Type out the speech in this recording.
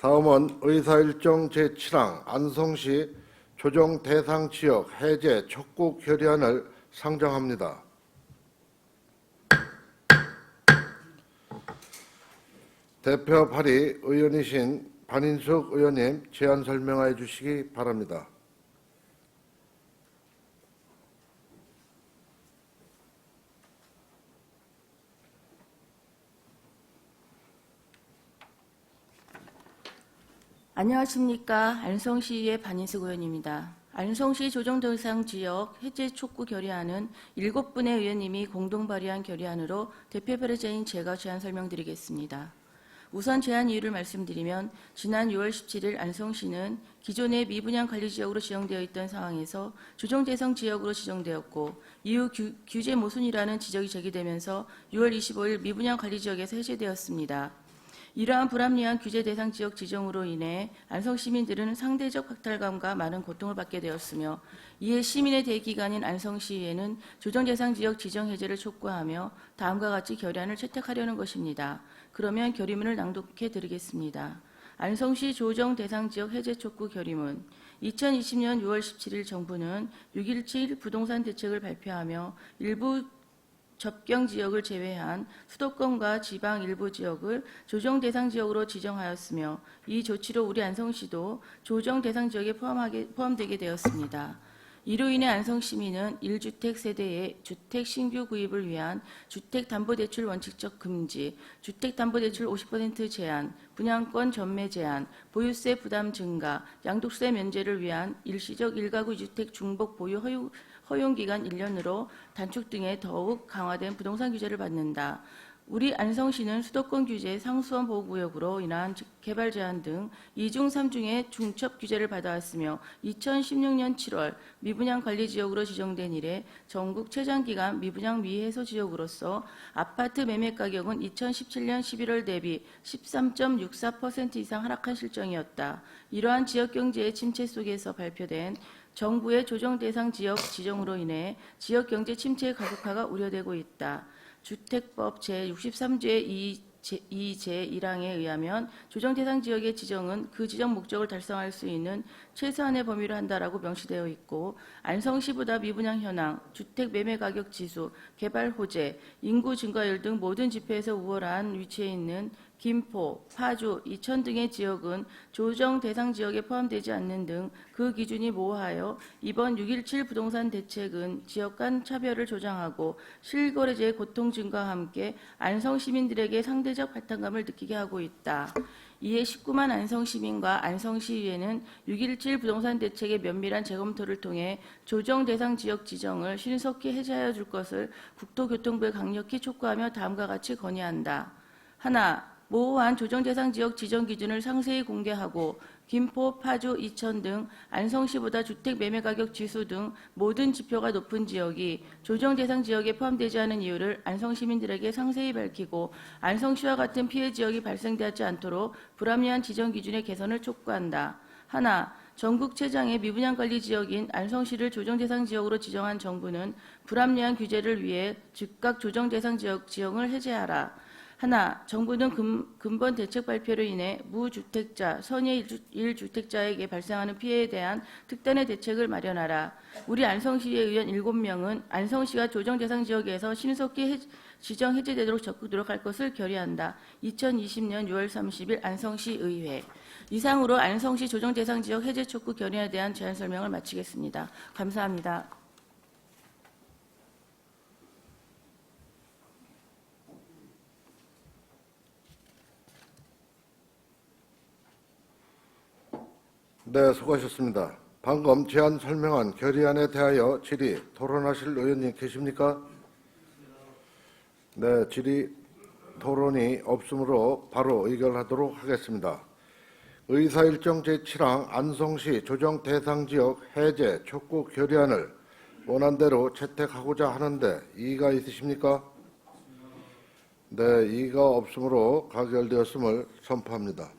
다음은 의사일정 제7항 안성시 조정 대상 지역 해제 촉구 결의안을 상정합니다. 대표 발의 의원이신 반인숙 의원님 제안 설명해 주시기 바랍니다. 안녕하십니까. 안성시의 반인숙 의원입니다. 안성시 조정대상 지역 해제 촉구 결의안은 7분의 의원님이 공동 발의한 결의안으로 대표 발의자인 제가 제안 설명드리겠습니다. 우선 제안 이유를 말씀드리면 지난 6월 17일 안성시는 기존의 미분양 관리지역으로 지정되어 있던 상황에서 조정대상 지역으로 지정되었고 이후 규제 모순이라는 지적이 제기되면서 6월 25일 미분양 관리지역에서 해제되었습니다. 이러한 불합리한 규제 대상 지역 지정으로 인해 안성 시민들은 상대적 박탈감과 많은 고통을 받게 되었으며 이에 시민의 대기관인 안성시의회는 조정 대상 지역 지정 해제를 촉구하며 다음과 같이 결의안을 채택하려는 것입니다. 그러면 결의문을 낭독해 드리겠습니다. 안성시 조정 대상 지역 해제 촉구 결의문. 2020년 6월 17일 정부는 6.17 부동산 대책을 발표하며 일부 접경 지역을 제외한 수도권과 지방 일부 지역을 조정 대상 지역으로 지정하였으며 이 조치로 우리 안성시도 조정 대상 지역에 포함되게 되었습니다. 이로 인해 안성 시민은 1주택 세대의 주택 신규 구입을 위한 주택담보대출 원칙적 금지, 주택담보대출 50% 제한, 분양권 전매 제한, 보유세 부담 증가, 양도세 면제를 위한 일시적 1가구 2주택 중복 보유 허용기간 1년으로 단축 등의 더욱 강화된 부동산 규제를 받는다. 우리 안성시는 수도권 규제 상수원 보호구역으로 인한 개발 제한 등 2중 3중의 중첩 규제를 받아왔으며 2016년 7월 미분양 관리지역으로 지정된 이래 전국 최장기간 미분양 미해소 지역으로서 아파트 매매 가격은 2017년 11월 대비 13.64% 이상 하락한 실정이었다. 이러한 지역경제의 침체 속에서 발표된 정부의 조정 대상 지역 지정으로 인해 지역경제 침체의 가속화가 우려되고 있다. 주택법 제63조의 2제1항에 의하면 조정대상 지역의 지정은 그 지정 목적을 달성할 수 있는 최소한의 범위로 한다라고 명시되어 있고 안성시보다 미분양 현황, 주택 매매 가격 지수, 개발 호재, 인구 증가율 등 모든 지표에서 우월한 위치에 있는 김포, 파주, 이천 등의 지역은 조정 대상 지역에 포함되지 않는 등 그 기준이 모호하여 이번 6.17 부동산 대책은 지역 간 차별을 조장하고 실거래제의 고통 증가와 함께 안성 시민들에게 상대적 발탄감을 느끼게 하고 있다. 이에 19만 안성 시민과 안성시의회는 6.17 부동산 대책의 면밀한 재검토를 통해 조정 대상 지역 지정을 신속히 해제하여 줄 것을 국토교통부에 강력히 촉구하며 다음과 같이 건의한다. 하나, 모호한 조정 대상 지역 지정 기준을 상세히 공개하고 김포, 파주, 이천 등 안성시보다 주택 매매 가격 지수 등 모든 지표가 높은 지역이 조정 대상 지역에 포함되지 않은 이유를 안성 시민들에게 상세히 밝히고 안성시와 같은 피해 지역이 발생되지 않도록 불합리한 지정 기준의 개선을 촉구한다. 하나, 전국 최장의 미분양 관리 지역인 안성시를 조정 대상 지역으로 지정한 정부는 불합리한 규제를 위해 즉각 조정 대상 지역 지정을 해제하라. 하나, 정부는 근본 대책 발표로 인해 무주택자, 선의 1주택자에게 발생하는 피해에 대한 특단의 대책을 마련하라. 우리 안성시의 의원 7명은 안성시가 조정 대상 지역에서 신속히 지정 해제되도록 적극 노력할 것을 결의한다. 2020년 6월 30일 안성시 의회. 이상으로 안성시 조정 대상 지역 해제 촉구 결의에 대한 제안 설명을 마치겠습니다. 감사합니다. 네, 수고하셨습니다. 방금 제안 설명한 결의안에 대하여 질의 토론하실 의원님 계십니까? 네, 질의 토론이 없으므로 바로 의결하도록 하겠습니다. 의사일정 제7항 안성시 조정 대상 지역 해제 촉구 결의안을 원안대로 채택하고자 하는데 이의가 있으십니까? 네, 이의가 없으므로 가결되었음을 선포합니다.